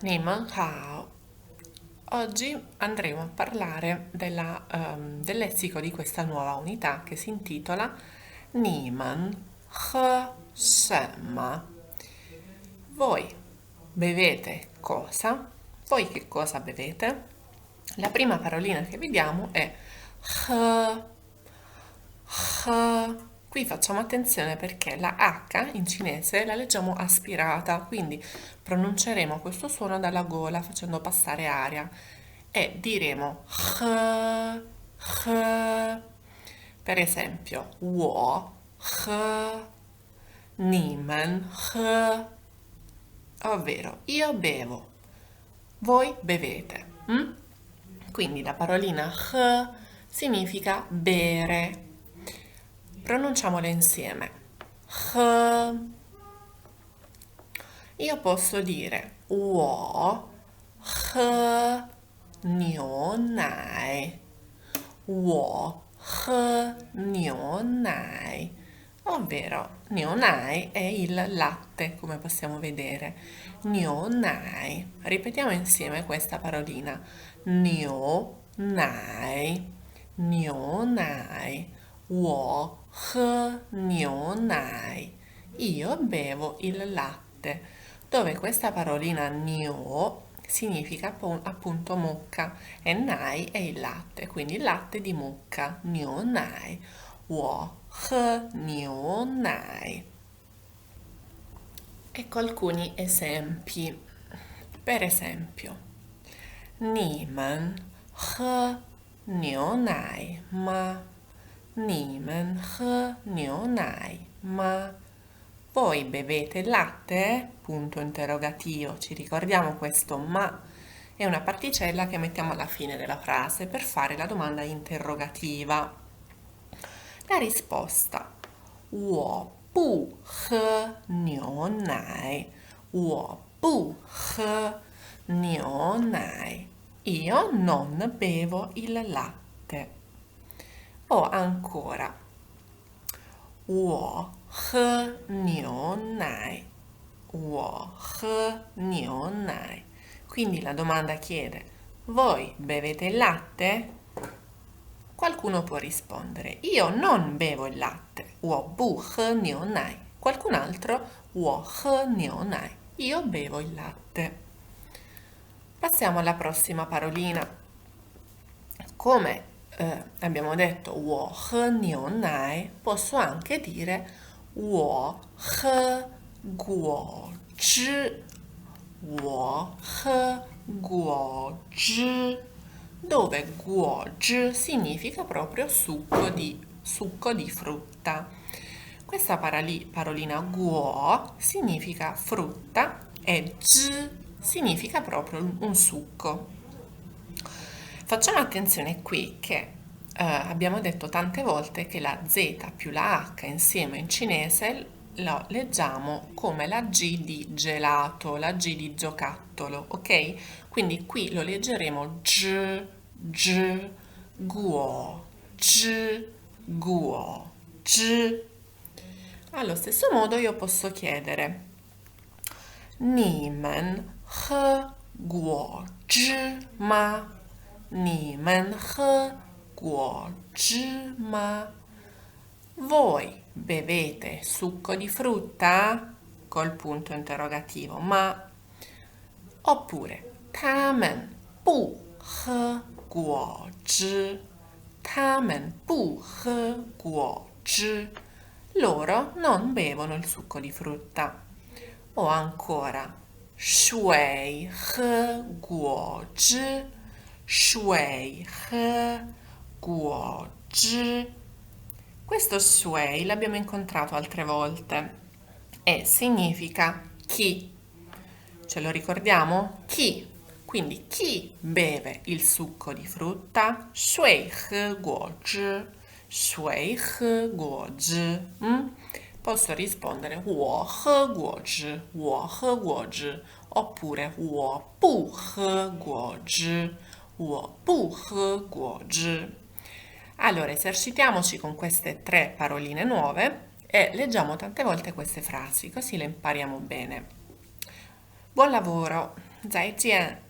你们好. Oggi andremo a parlare del lessico di questa nuova unità che si intitola 你们喝什么? Voi bevete cosa? Voi che cosa bevete? La prima parolina che vediamo è 喝. Qui facciamo attenzione perché la H in cinese la leggiamo aspirata, quindi pronunceremo questo suono dalla gola facendo passare aria e diremo 喝. Per esempio, 我喝, 你们喝, ovvero io bevo, voi bevete. Quindi la parolina 喝 significa bere. Pronunciamole insieme. 喝. Io posso dire 我喝牛奶. 我喝牛奶. Ovvero, 牛奶è il latte, come possiamo vedere. 牛奶. Ripetiamo insieme questa parolina. 牛奶. 牛奶. 我喝牛奶. Io bevo il latte, dove questa parolina nio significa appunto mucca e nai è il latte, quindi il latte di mucca, nio nai. 我喝牛奶. Ecco alcuni esempi. Per esempio, 你们喝牛奶吗? 你们喝牛奶吗? Voi bevete il latte? Punto interrogativo. Ci ricordiamo questo ma è una particella che mettiamo alla fine della frase per fare la domanda interrogativa. La risposta: 我不喝牛奶. 我不喝牛奶. Io non bevo il latte. O ancora, 我喝牛奶. 我喝牛奶. Quindi la domanda chiede: voi bevete il latte? Qualcuno può rispondere: io non bevo il latte. 我不喝牛奶. Qualcun altro: 我喝牛奶. Io bevo il latte. Passiamo alla prossima parolina. Come abbiamo detto 我喝牛奶, posso anche dire 我喝果汁. 我喝果汁, dove 果汁 significa proprio succo di frutta. Questa parolina 果 significa frutta e 汁 significa proprio un succo. Facciamo attenzione qui che abbiamo detto tante volte che la Z più la H insieme in cinese lo leggiamo come la G di gelato, la G di giocattolo, ok? Quindi qui lo leggeremo G, guo, G, guo, G. Allo stesso modo io posso chiedere 你们喝果汁吗? 你们喝果汁吗? Voi bevete succo di frutta? Col punto interrogativo, ma. Oppure, 他们不喝果汁. 他们不喝果汁. Loro non bevono il succo di frutta. O ancora, 水喝果汁. 水喝果汁. Questo shui l'abbiamo incontrato altre volte e significa chi. Ce lo ricordiamo? Chi. Quindi chi beve il succo di frutta? 水喝果汁. 水喝果汁. Posso rispondere 我喝果汁, 我喝果汁, oppure 我不喝果汁, 我不喝果汁. Allora, esercitiamoci con queste 3 paroline nuove e leggiamo tante volte queste frasi, così le impariamo bene. Buon lavoro! 再见。